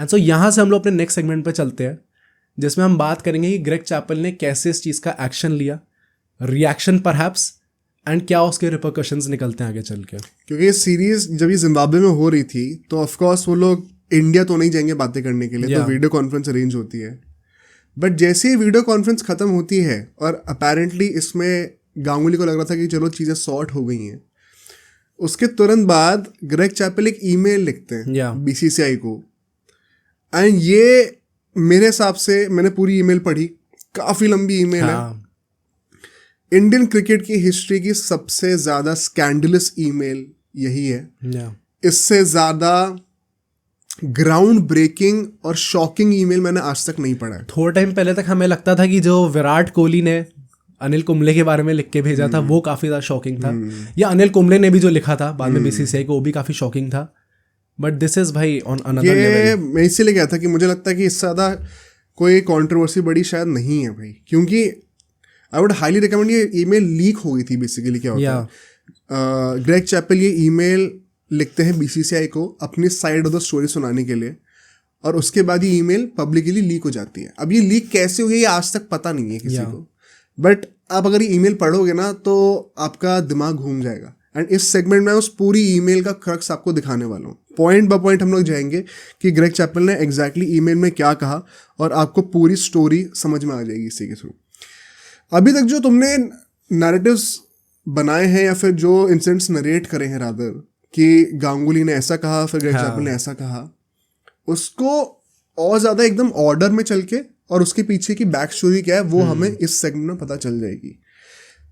And so यहाँ से हम लोग अपने नेक्स्ट सेगमेंट पे चलते हैं, जिसमें हम बात करेंगे कि ग्रेग चैपल ने कैसे इस चीज़ का एक्शन लिया, रिएक्शन परहैप्स, एंड क्या उसके रिपरकशंस निकलते हैं आगे चल के। क्योंकि ये सीरीज जब ये जिम्बाब्वे में हो रही थी तो ऑफ कोर्स वो लोग इंडिया तो नहीं जाएंगे बातें करने के लिए, तो वीडियो कॉन्फ्रेंस अरेंज होती है। बट जैसे ही वीडियो कॉन्फ्रेंस खत्म होती है और अपेरेंटली इसमें गांगुली को लग रहा था कि चलो चीज़ें सॉर्ट हो गई हैं, उसके तुरंत बाद ग्रेग चैपल एक ईमेल लिखते हैं बीसीसीआई को। एंड ये मेरे हिसाब से, मैंने पूरी ईमेल पढ़ी, काफ़ी लंबी ईमेल है। इंडियन क्रिकेट की हिस्ट्री की सबसे ज़्यादा स्कैंडलस ईमेल यही है। इससे ज़्यादा ग्राउंड ब्रेकिंग और शॉकिंग ईमेल मैंने आज तक नहीं पढ़ा है। थोड़ा टाइम पहले तक हमें लगता था कि जो विराट कोहली ने अनिल कुंबले के बारे में लिख के भेजा था वो काफ़ी ज़्यादा शॉकिंग था, या अनिल कुंबले ने भी जो लिखा था बाद में बीसीसीआई को, वो भी काफ़ी शॉकिंग था। बट दिस इज़ भाई ऑन अनदर लेवल। मैं इसीलिए कहता कि मुझे लगता है कि इससे ज़्यादा कोई कंट्रोवर्सी बड़ी शायद नहीं है भाई, क्योंकि आई वुड हाईली रिकमेंड। ये ईमेल लीक हो गई थी बेसिकली। क्या होता है, ग्रेग चैपल ये ईमेल लिखते हैं बीसीसीआई को अपनी साइड ऑफ द स्टोरी सुनाने के लिए, और उसके बाद ये ईमेल पब्लिकली लीक हो जाती है। अब ये लीक कैसे हुई है ये आज तक पता नहीं है किसी को, बट आप अगर ये ईमेल पढ़ोगे ना तो आपका दिमाग घूम जाएगा। एंड इस सेगमेंट में उस पूरी ईमेल का क्रक्स आपको दिखाने वाला हूँ। पॉइंट बाय पॉइंट हम लोग जाएंगे कि ग्रेग चैपल ने एग्जैक्टली ईमेल में क्या कहा, और आपको पूरी स्टोरी समझ में आ जाएगी इसी के थ्रू। अभी तक जो तुमने नैरेटिव्स बनाए हैं या फिर जो इंसिडेंट्स नरेट करे हैं रादर, कि गांगुली ने ऐसा कहा फिर ग्रेग चैपल ने ऐसा कहा, उसको और ज़्यादा एकदम ऑर्डर में चल के और उसके पीछे की बैक स्टोरी क्या है वो हमें इस सेगमेंट में पता चल जाएगी।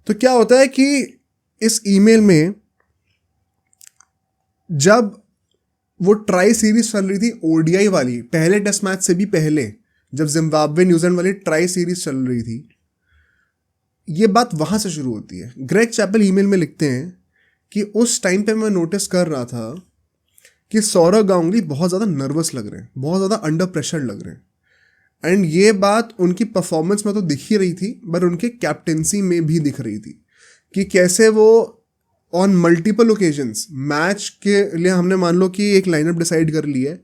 तो क्या होता है कि इस ईमेल में जब वो ट्राई सीरीज चल रही थी ओडीआई वाली, पहले टेस्ट मैच से भी पहले, जब जिम्बाब्वे न्यूजीलैंड वाली ट्राई सीरीज चल रही थी, ये बात वहां से शुरू होती है। ग्रेग चैपल ईमेल में लिखते हैं कि उस टाइम पे मैं नोटिस कर रहा था कि सौरव गांगुली बहुत ज़्यादा नर्वस लग रहे हैं, बहुत ज़्यादा अंडर प्रेशर लग रहे हैं। एंड ये बात उनकी परफॉर्मेंस में तो दिख ही रही थी, बट उनके कैप्टेंसी में भी दिख रही थी कि कैसे वो ऑन मल्टीपल ओकेजन्स, मैच के लिए हमने मान लो कि एक लाइनअप डिसाइड कर ली है,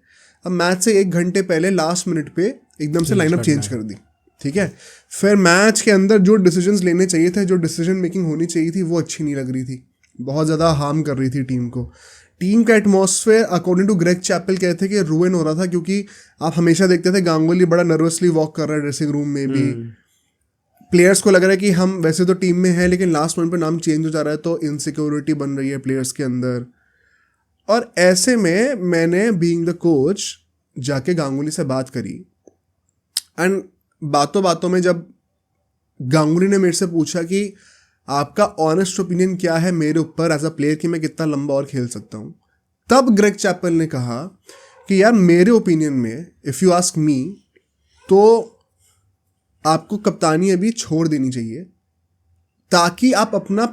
अब मैच से 1 घंटे पहले लास्ट मिनट पे एकदम से लाइनअप चेंज कर दी, ठीक है। फिर मैच के अंदर जो डिसीजंस लेने चाहिए थे, जो डिसीजन मेकिंग होनी चाहिए थी, वो अच्छी नहीं लग रही थी, बहुत ज़्यादा हार्म कर रही थी टीम को। टीम का atmosphere according to Greg Chappell कहते हैं कि रुइन हो रहा था, क्योंकि आप हमेशा देखते थे गांगुली बड़ा नर्वसली वॉक कर रहा है ड्रेसिंग रूम में भी। प्लेयर्स को लग रहा है कि हम वैसे तो टीम में हैं लेकिन लास्ट मोमेंट पे नाम चेंज हो जा रहा है, तो इनसिक्योरिटी बन रही है प्लेयर्स के अंदर। और ऐसे में मैंने बीइंग द कोच जाके गांगुली से बात करी, एंड बातों बातों में जब गांगुली ने मेरे से पूछा कि आपका ऑनेस्ट ओपिनियन क्या है मेरे ऊपर एज अ प्लेयर कि मैं कितना लंबा और खेल सकता हूँ, तब ग्रेग चैपल ने कहा कि यार मेरे ओपिनियन में इफ़ यू आस्क मी तो आपको कप्तानी अभी छोड़ देनी चाहिए ताकि आप अपना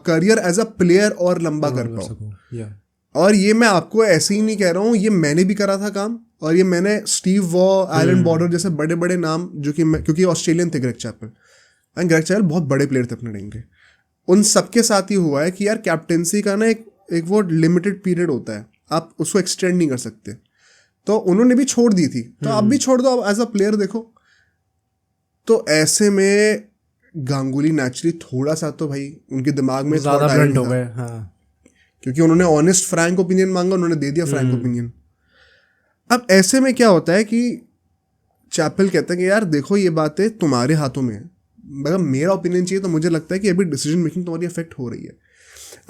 करियर एज अ प्लेयर और लंबा कर पाओ। और ये मैं आपको ऐसे ही नहीं कह रहा हूँ, ये मैंने भी करा था काम, और ये मैंने स्टीव वॉ, एलन बॉर्डर जैसे बड़े बड़े नाम, जो कि क्योंकि ऑस्ट्रेलियन थे Greg Chappell, and Greg Chappell बहुत बड़े प्लेयर थे अपने टाइम के, उन सबके साथ ही हुआ है कि यार कैप्टेंसी का ना एक वो लिमिटेड पीरियड होता है, आप उसको एक्सटेंड नहीं कर सकते। तो उन्होंने भी छोड़ दी थी, तो आप भी छोड़ दो, आप एज अ प्लेयर देखो। तो ऐसे में गांगुली नेचुरली थोड़ा सा तो भाई उनके दिमाग में ज़्यादा ब्लंट हो गए, हाँ, क्योंकि उन्होंने ऑनेस्ट फ्रैंक ओपिनियन मांगा, उन्होंने दे दिया फ्रैंक ओपिनियन। अब ऐसे में क्या होता है कि चैपल कहता है कि यार देखो ये बातें तुम्हारे हाथों में है, मगर मेरा ओपिनियन चाहिए तो मुझे लगता है कि अभी डिसीजन मेकिंग तुम्हारी अफेक्ट हो रही है।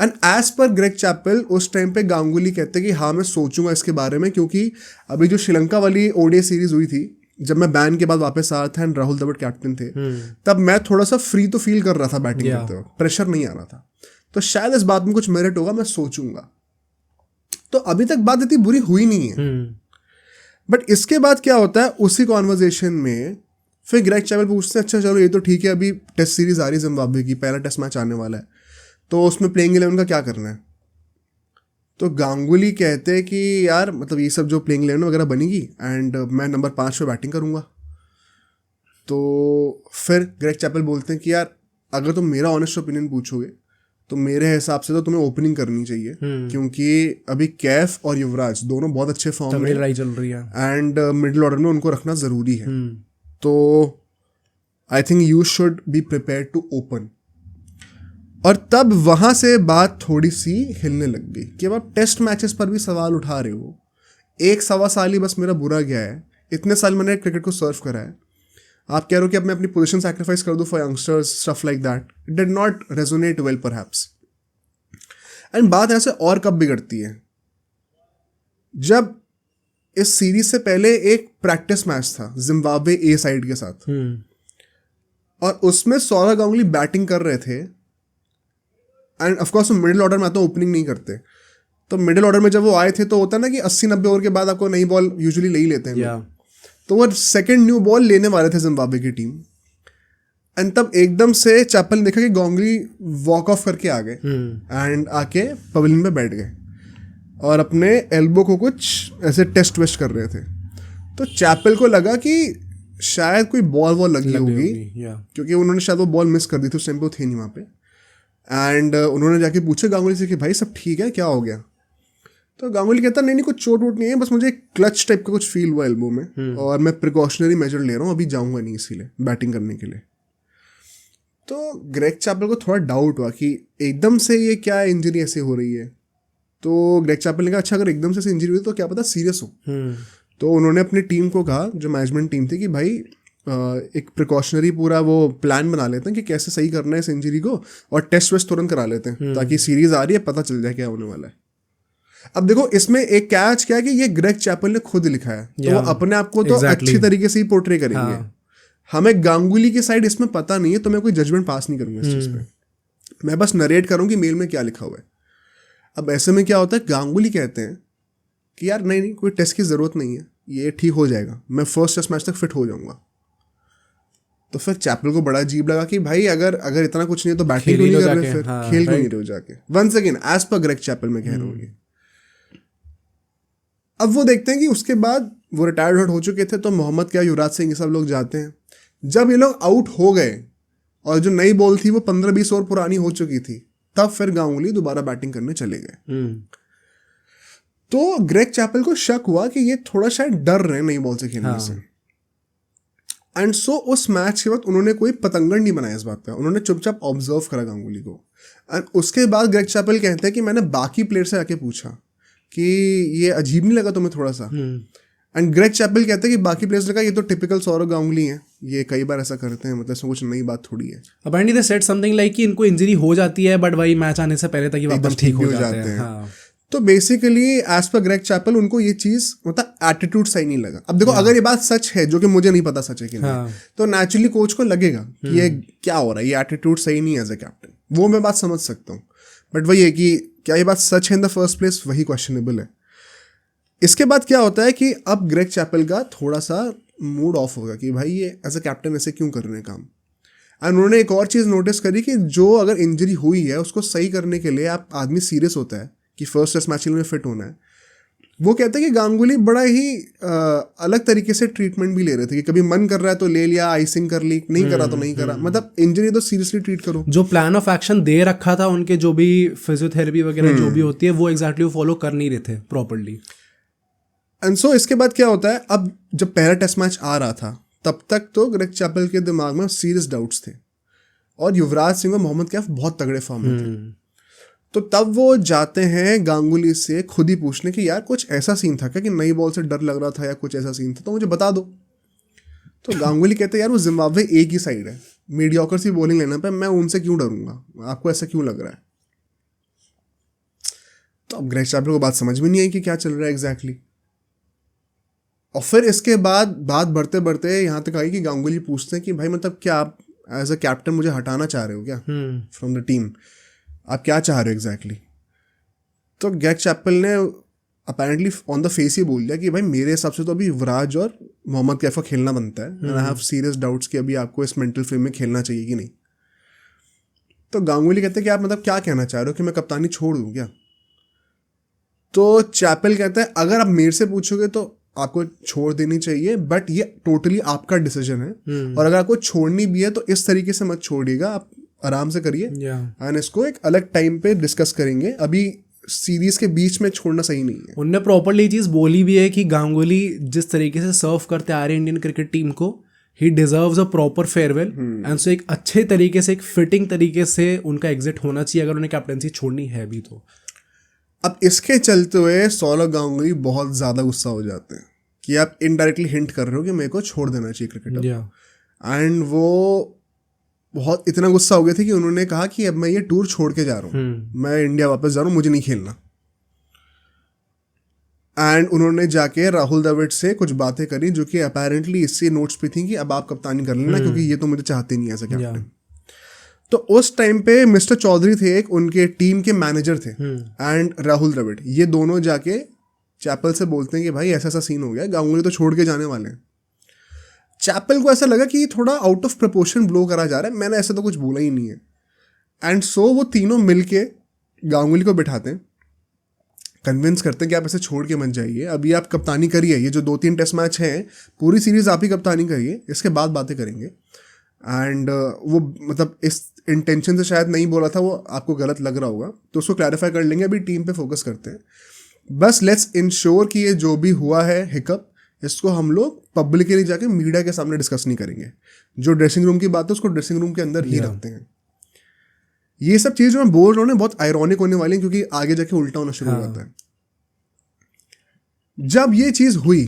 And as per Greg Chappell उस टाइम पे गांगुली कहते हैं कि हाँ मैं सोचूंगा इसके बारे में, क्योंकि अभी जो श्रीलंका वाली ओडीआई सीरीज हुई थी, जब मैं बैन के बाद वापस आया था एंड राहुल द्रविड़ कैप्टन थे, तब मैं थोड़ा सा फ्री तो फील कर रहा था बैटिंग करते वक्त, प्रेशर नहीं आ रहा था, तो शायद इस बात में कुछ मेरिट होगा, मैं सोचूंगा। तो अभी तक बात इतनी बुरी हुई नहीं है। बट इसके बाद क्या होता है, उसी कॉन्वर्जेशन में फिर ग्रेग चैपल पूछते हैं अच्छा चलो ये तो ठीक है, अभी टेस्ट सीरीज आ रही है जिम्बाब्वे की, पहला टेस्ट मैच आने वाला है, तो उसमें प्लेइंग 11 का क्या करना है। तो गांगुली कहते हैं कि यार मतलब ये सब जो प्लेइंग 11 वगैरह बनेगी एंड मैं नंबर 5 पे बैटिंग करूँगा। तो फिर ग्रेग चैपल बोलते हैं कि यार अगर तुम मेरा ऑनेस्ट ओपिनियन पूछोगे तो मेरे हिसाब से तो तुम्हें ओपनिंग करनी चाहिए, क्योंकि अभी कैफ और युवराज दोनों बहुत अच्छे फॉर्म में लड़ाई चल रही है एंड मिडिल ऑर्डर में उनको रखना ज़रूरी है। तो I think you should be prepare to open. और तब वहाँ से बात थोड़ी सी हिलने लग गई कि अब आप टेस्ट मैचेस पर भी सवाल उठा रहे हो। 1-1.25 साल ही बस मेरा बुरा गया है, इतने साल मैंने क्रिकेट को सर्व करा है, आप कह रहे हो कि अब मैं अपनी पोजीशन सैक्रिफाइस कर दूं for youngsters, stuff like that. It did not resonate well perhaps. And बात ऐसे और कब बिगड़ती है, जब इस सीरीज से पहले एक प्रैक्टिस मैच था जिम्बाब्वे ए साइड के साथ, और उसमें सौरव गांगुली बैटिंग कर रहे थे। एंड ऑफकोर्स मिडिल ऑर्डर में तो ओपनिंग नहीं करते, तो मिडिल ऑर्डर में जब वो आए थे तो होता ना कि 80-90 ओवर के बाद आपको नई बॉल यूजुअली ले ही लेते हैं। तो वो सेकंड न्यू बॉल लेने वाले थे जिम्बाब्वे की टीम, एंड तब एकदम से चैपल ने देखा कि गांगुली वॉक ऑफ करके आ गए एंड आके पवेलियन में बैठ गए और अपने एल्बो को कुछ ऐसे टेस्ट वेस्ट कर रहे थे। तो चैपल को लगा कि शायद कोई बॉल लगी होगी, क्योंकि उन्होंने शायद वो बॉल मिस कर दी थी, उस टाइम पे वो थे नहीं वहाँ पे। एंड उन्होंने जाके पूछा गांगुली से कि भाई सब ठीक है, क्या हो गया? तो गांगुली कहता नहीं कुछ चोट वोट नहीं है, बस मुझे एक क्लच टाइप का कुछ फील हुआ एल्बो में और मैं प्रिकॉशनरी मेजर ले रहा हूँ, अभी जाऊँगा नहीं इसीलिए बैटिंग करने के लिए। तो ग्रेग चैपल को थोड़ा डाउट हुआ कि एकदम से ये क्या इंजरी ऐसे हो रही है। तो ग्रेग चैपल ने कहा अच्छा अगर एकदम से इंजरी हुई तो क्या पता सीरियस हो। तो उन्होंने अपनी टीम को कहा, जो मैनेजमेंट टीम थी, कि भाई एक प्रिकॉशनरी पूरा वो प्लान बना लेते हैं कि कैसे सही करना है इस इंजरी को, और टेस्ट वेस्ट तुरंत करा लेते हैं ताकि सीरीज आ रही है पता चल जाए क्या होने वाला है। अब देखो इसमें एक कैच क्या है कि ये ग्रेग चैपल ने खुद लिखा है, तो वो अपने आप को तो अच्छी तरीके से ही पोर्ट्रे करेंगे। हमें गांगुली की साइड इसमें पता नहीं है, तो मैं कोई जजमेंट पास नहीं करूंगा इस चीज़ पे, मैं बस नरेट करूँगी मेल में क्या लिखा हुआ है। अब ऐसे में क्या होता है, गांगुली कहते हैं कि यार नहीं कोई टेस्ट की ज़रूरत नहीं है, ये ठीक हो जाएगा, मैं फर्स्ट टेस्ट मैच तक फिट हो जाऊंगा। तो फिर चैपल को बड़ा अजीब लगा कि भाई अगर इतना कुछ नहीं है तो बैटिंग क्यों नहीं कर रहे, फिर खेल क्यों नहीं रहे हो जाके। Once again as per Greg Chappell मैं कह रहा हूँ। अब वो देखते हैं कि उसके बाद वो रिटायर्ड हो चुके थे, तो मोहम्मद क्या, युवराज सिंह, ये सब लोग जाते हैं। जब ये लोग आउट हो गए और जो नई बॉल थी वो 15-20 ओवर पुरानी हो चुकी थी, तब फिर गांगुली दोबारा बैटिंग करने चले गए। तो ग्रेग चैपल को शक हुआ कि ये थोड़ा शायद डर रहे नई बॉल से खेलने से। एंड सो उस मैच के बाद उन्होंने कोई पतंगड़ नहीं बनाया इस बात पे, उन्होंने चुपचाप ऑब्जर्व करा गांगुली को। एंड उसके बाद ग्रेग चैपल कहते हैं कि मैंने बाकी प्लेयर से आके पूछा कि ये अजीब नहीं लगा तुम्हें थोड़ा सा। एंड ग्रेग चैपल कहते हैं कि बाकी प्लेयर्स ने कहा ये तो टिपिकल सौरव गांगुली है, ये कई बार ऐसा करते हैं, मतलब इसमें कुछ नई बात थोड़ी है। Apparently they said something like कि इनको इंजरी हो जाती है बट वही मैच आने से पहले तक ही वापस ठीक हो जाते हैं। हाँ। तो basically as per Greg Chappell उनको ये चीज मतलब एटीट्यूड सही नहीं लगा। अब देखो अगर ये बात सच है, जो कि मुझे नहीं पता सच है कि नहीं, तो नेचुरली कोच को लगेगा कि ये क्या हो रहा है, ये एटीट्यूड सही नहीं है एज ए कैप्टन, वो मैं बात समझ सकता हूँ। बट वही है कि क्या ये बात सच है इन द फर्स्ट प्लेस, वही क्वेश्चनेबल है। इसके बाद क्या होता है कि अब ग्रेग चैपल का थोड़ा सा मूड ऑफ होगा कि भाई ये एज ए कैप्टन ऐसे क्यों कर रहे हैं काम। एंड उन्होंने एक और चीज़ नोटिस करी कि जो अगर इंजरी हुई है उसको सही करने के लिए आप आदमी सीरियस होता है कि फर्स्ट टेस्ट मैच में फिट होना है। वो कहते हैं कि गांगुली बड़ा ही अलग तरीके से ट्रीटमेंट भी ले रहे थे कि कभी मन कर रहा है तो ले लिया, आइसिंग कर ली, नहीं करा तो नहीं करा, मतलब इंजरी तो सीरियसली ट्रीट करो। जो प्लान ऑफ एक्शन दे रखा था उनके, जो भी फिजियोथेरेपी वगैरह जो भी होती है, वो एग्जैक्टली वो फॉलो कर नहीं रहे थे प्रॉपर्ली। एंड सो इसके बाद क्या होता है, अब जब पहला टेस्ट मैच आ रहा था तब तक तो ग्रेग चैपल के दिमाग में सीरियस डाउट्स थे और युवराज सिंह और मोहम्मद कैफ बहुत तगड़े फॉर्म में थे। तो तब वो जाते हैं गांगुली से खुद ही पूछने कि यार कुछ ऐसा सीन था क्या कि नई बॉल से डर लग रहा था या कुछ ऐसा सीन था, तो मुझे बता दो। तो गांगुली कहते हैं यार वो जिम्बाब्वे एक ही साइड है, मीडियोकर सी बॉलिंग लेने पे मैं उनसे क्यों डरूंगा, आपको ऐसा क्यों लग रहा है। तो अब ग्रेग चैपल को बात समझ में नहीं आई कि क्या चल रहा है एग्जैक्टली। और फिर इसके बाद बात बढ़ते बढ़ते यहाँ तक आई कि गांगुली पूछते हैं कि भाई मतलब क्या आप एज अ कैप्टन मुझे हटाना चाह रहे हो क्या फ्रॉम द टीम, आप क्या चाह रहे हो एग्जैक्टली। तो ग्रेग चैपल ने अपेरेंटली ऑन द फेस ही बोल दिया कि भाई मेरे हिसाब से तो अभी युवराज और मोहम्मद कैफ का खेलना बनता है, and I have serious doubts कि अभी आपको इस मेंटल फ्रेम में खेलना चाहिए कि नहीं। तो गांगुली कहते हैं कि आप मतलब क्या कहना चाह रहे हो कि मैं कप्तानी छोड़ दूँ क्या। तो चैपल कहते हैं अगर आप मेरे से पूछोगे तो आपको छोड़ देनी चाहिए, बट ये टोटली आपका डिसीजन है, और अगर आपको छोड़नी भी है तो इस तरीके से मत छोड़िएगा, आप आराम से करिए Yeah. एंड इसको एक अलग टाइम पे डिस्कस करेंगे, अभी सीरीज के बीच में छोड़ना सही नहीं है। उनने प्रॉपरली ये चीज़ बोली भी है कि गांगुली जिस तरीके से सर्व करते आ रहे इंडियन क्रिकेट टीम को, ही deserves a proper farewell and so एक अच्छे तरीके से, एक फिटिंग तरीके से उनका एग्जिट होना चाहिए अगर उन्हें कैप्टनसी छोड़नी है भी तो। अब इसके चलते हुए सौरव गांगुली बहुत ज़्यादा गुस्सा हो जाते हैं कि आप इनडायरेक्टली हिंट कर रहे हो कि मेरे को छोड़ देना चाहिए क्रिकेट। एंड वो बहुत इतना गुस्सा हो गए थे कि उन्होंने कहा कि अब मैं ये टूर छोड़ के जा रहा हूँ, मैं इंडिया वापस जा रहा हूँ, मुझे नहीं खेलना। एंड उन्होंने जाके राहुल द्रविड़ से कुछ बातें करी जो कि अपेरेंटली इससे नोट्स पे थी कि अब आप कप्तानी कर लेना क्योंकि ये तो मुझे चाहते नहीं ऐसा कैप्टन। तो उस टाइम पे मिस्टर चौधरी थे एक, उनके टीम के मैनेजर थे, एंड राहुल द्रविड़, ये दोनों जाके चैपल से बोलते हैं कि भाई ऐसा ऐसा सीन हो गया, गांगुली तो छोड़ के जाने वाले हैं। चैपल को ऐसा लगा कि थोड़ा आउट ऑफ प्रपोर्शन ब्लो करा जा रहा है, मैंने ऐसा तो कुछ बोला ही नहीं है। एंड सो वो तीनों मिलके गांगुली को बिठाते हैं, कन्विंस करते हैं कि आप ऐसे छोड़ के मत जाइए, अभी आप कप्तानी करिए, ये जो 2-3 टेस्ट मैच हैं पूरी सीरीज आप ही कप्तानी करिए, इसके बाद बातें करेंगे। एंड वो मतलब इस इंटेंशन से शायद नहीं बोला था, वो आपको गलत लग रहा होगा तो उसको क्लैरिफाई कर लेंगे, अभी टीम पे फोकस करते हैं। बस लेट्स इंश्योर कि ये जो भी हुआ है हिकअप, इसको हम लोग पब्लिकली जाके मीडिया के सामने डिस्कस नहीं करेंगे, जो ड्रेसिंग रूम की बात है उसको ड्रेसिंग रूम के अंदर ही रखते हैं। ये सब चीज़ जो मैं बोल रहा हूँ ना बहुत आयरॉनिक होने वाली है क्योंकि आगे जाके उल्टा होना शुरू हो जाता है। जब ये चीज़ हुई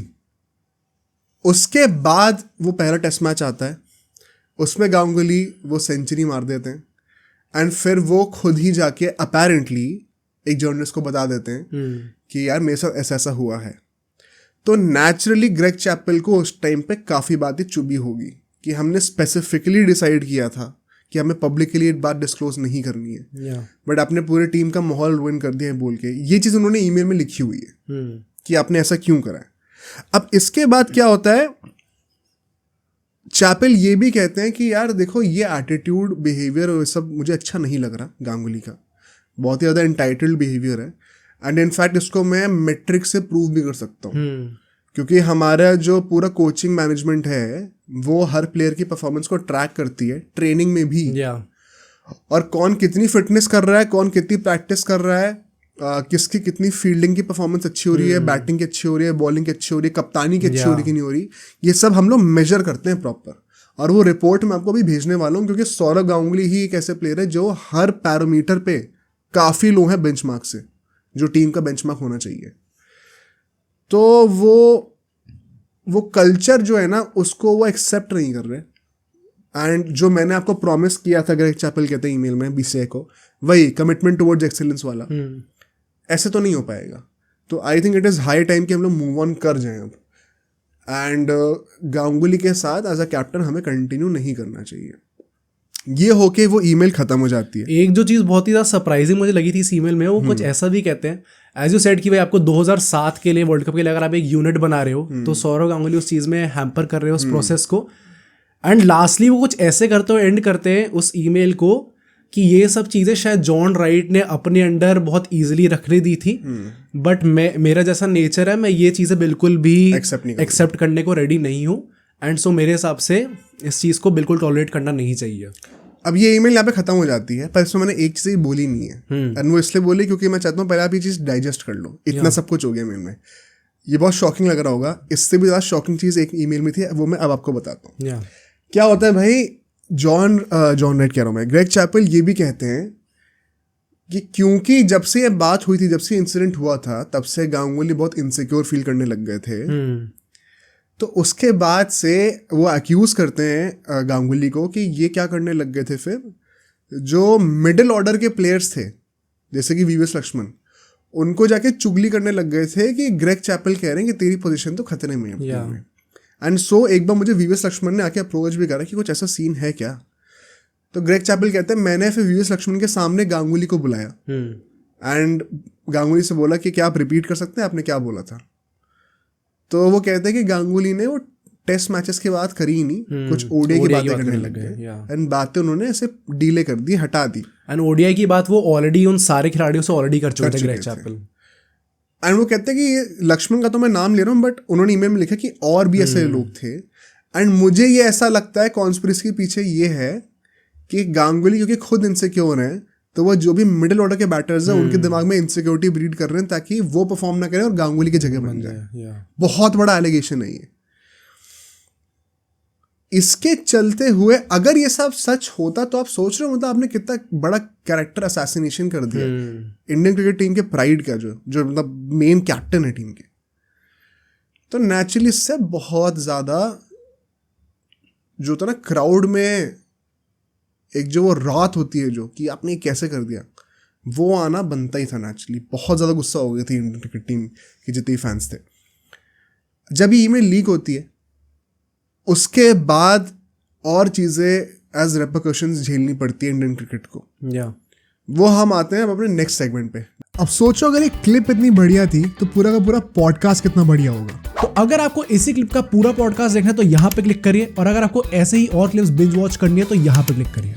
उसके बाद वो पहला टेस्ट मैच आता है, उसमें गांगुली वो सेंचुरी मार देते हैं एंड फिर वो खुद ही जाके अपेरेंटली एक जर्नलिस्ट को बता देते हैं कि यार मेरे साथ ऐसा ऐसा हुआ है। तो नेचुरली ग्रेग चैपल को उस टाइम पे काफ़ी बातें चुभी होगी कि हमने स्पेसिफिकली डिसाइड किया था कि हमें पब्लिकली एक बात डिस्क्लोज नहीं करनी है, बट आपने पूरे टीम का माहौल रुइन कर दिया है बोल के। ये चीज़ उन्होंने ईमेल में लिखी हुई है कि आपने ऐसा क्यों करा है। अब इसके बाद क्या होता है, चैपल ये भी कहते हैं कि यार देखो ये एटीट्यूड बिहेवियर और सब मुझे अच्छा नहीं लग रहा गांगुली का, बहुत ही ज़्यादा एंटाइटल्ड बिहेवियर है। एंड इनफैक्ट इसको मैं मेट्रिक से प्रूव भी कर सकता हूँ क्योंकि हमारा जो पूरा कोचिंग मैनेजमेंट है वो हर प्लेयर की परफॉर्मेंस को ट्रैक करती है, ट्रेनिंग में भी और कौन कितनी फिटनेस कर रहा है, कौन कितनी प्रैक्टिस कर रहा है, किसकी कितनी फील्डिंग की परफॉर्मेंस अच्छी हो रही है, बैटिंग की अच्छी हो रही है, बॉलिंग की अच्छी हो रही है, कप्तानी की अच्छी हो रही है कि नहीं हो रही, ये सब हम लोग मेजर करते हैं प्रॉपर। और वो रिपोर्ट मैं आपको भी भेजने वाला हूँ क्योंकि सौरव गांगुली ही एक ऐसे प्लेयर है जो हर पैरामीटर पे काफ़ी लो है बेंचमार्क से, जो टीम का बेंचमार्क होना चाहिए। तो वो कल्चर जो है ना उसको वो एक्सेप्ट नहीं कर रहे। एंड जो मैंने आपको प्रॉमिस किया था ग्रेग चैपल कहते हैं ईमेल में बीसीसीआई को, वही कमिटमेंट टुवर्ड्स एक्सीलेंस वाला, ऐसे तो नहीं हो पाएगा। तो I think it is high time कि हम लोग मूव ऑन कर जाएं अब। एंड गांगुली के साथ एज अ कैप्टन हमें कंटिन्यू नहीं करना चाहिए। ये होके वो ईमेल खत्म हो जाती है। एक जो चीज़ बहुत ही ज़्यादा सरप्राइजिंग मुझे लगी थी इस ईमेल में, वो कुछ ऐसा भी कहते हैं एज यू सेड कि भाई आपको 2007 के लिए वर्ल्ड कप के लिए अगर आप एक यूनिट बना रहे हो तो सौरव गांगुली उस चीज़ में हैम्पर कर रहे हो उस प्रोसेस को। एंड लास्टली वो कुछ ऐसे करते हो एंड करते हैं उस ईमेल को कि ये सब चीज़ें शायद जॉन राइट ने अपने अंडर बहुत ईजिली रखने दी थी, बट मेरा जैसा नेचर है मैं ये चीज़ें बिल्कुल भी एक्सेप्ट करने को रेडी नहीं हूँ। एंड सो मेरे हिसाब से इस चीज़ को बिल्कुल टॉलरेट करना नहीं चाहिए। अब ये ईमेल यहाँ पे खत्म हो जाती है, पर इसमें मैंने एक चीज़ बोली नहीं है एंड वो इसलिए बोली क्योंकि मैं चाहता हूँ पहले आप ये चीज़ डाइजेस्ट कर लो। इतना सब कुछ हो गया मेल में, ये बहुत शॉकिंग लग रहा होगा। इससे भी ज़्यादा शॉकिंग चीज़ एक ईमेल में थी, वो मैं अब आपको बताता हूँ। क्या होता है भाई, जॉन राइट कह रहा हूँ मैं, ग्रेग चैपल ये भी कहते हैं कि क्योंकि जब से ये बात हुई थी, जब से इंसिडेंट हुआ था, तब से गांगुली बहुत इनसिक्योर फील करने लग गए थे। तो उसके बाद से वो अक्यूज़ करते हैं गांगुली को कि ये क्या करने लग गए थे, फिर जो मिडिल ऑर्डर के प्लेयर्स थे जैसे कि वीवीएस लक्ष्मण, उनको जाके चुगली करने लग गए थे कि ग्रेग चैपल कह रहे हैं कि तेरी पोजीशन तो खतरे में है। एंड सो एक बार मुझे वीवीएस लक्ष्मण ने आके अप्रोच भी करा कि कुछ ऐसा सीन है क्या। तो ग्रेग चैपल कहते हैं मैंने फिर वीवीएस लक्ष्मण के सामने गांगुली को बुलाया एंड गांगुली से बोला कि क्या आप रिपीट कर सकते हैं आपने क्या बोला था। तो वो कहते हैं कि गांगुली ने वो टेस्ट मैचेस की बात करी ही नहीं, कुछ ओडीआई की बातें करने लग गए एंड बातें उन्होंने ऐसे डीले कर दी, हटा दी। एंड ओडीआई की बात वो ऑलरेडी उन सारे खिलाड़ियों से ऑलरेडी कर चुके थे ग्रेग चैपल। एंड वो कहते हैं कि ये लक्ष्मण का तो मैं नाम ले रहा हूँ, बट उन्होंने ईमेल में लिखा कि और भी ऐसे लोग थे। एंड मुझे ये ऐसा लगता है कॉन्स्पिरेसी के पीछे ये है कि गांगुली क्योंकि खुद इनसिक्योर हैं, तो वो जो भी मिडिल ऑर्डर के बैटर्स हैं उनके दिमाग में इनसिक्योरिटी ब्रीड कर रहे हैं ताकि वो परफॉर्म ना करें और गांगुली की जगह बन जाए। बहुत बड़ा एलिगेशन है ये। इसके चलते हुए अगर ये सब सच होता तो आप सोच रहे हो मतलब आपने कितना बड़ा कैरेक्टर असैसिनेशन कर दिया इंडियन क्रिकेट टीम के प्राइड का, जो मतलब मेन कैप्टन है टीम के। तो नेचुरली इससे बहुत ज्यादा जो होता है ना क्राउड में एक जो वो रात होती है जो कि आपने कैसे कर दिया, वो आना बनता ही था नेचुरली। बहुत ज़्यादा गुस्सा हो गई थी इंडियन क्रिकेट टीम के जितने फैंस थे। जब ये ईमेल लीक होती है उसके बाद और चीज़ें एज रेपरकशंस झेलनी पड़ती है इंडियन क्रिकेट को। वो हम आते हैं अब अपने नेक्स्ट सेगमेंट पे। अब सोचो अगर एक क्लिप इतनी बढ़िया थी तो पूरा का पूरा पॉडकास्ट कितना बढ़िया होगा। तो अगर आपको इसी क्लिप का पूरा पॉडकास्ट देखना है तो यहाँ पे क्लिक करिए, और अगर आपको ऐसे ही और क्लिप्स बिंज वॉच करनी है तो यहाँ पे क्लिक करिए।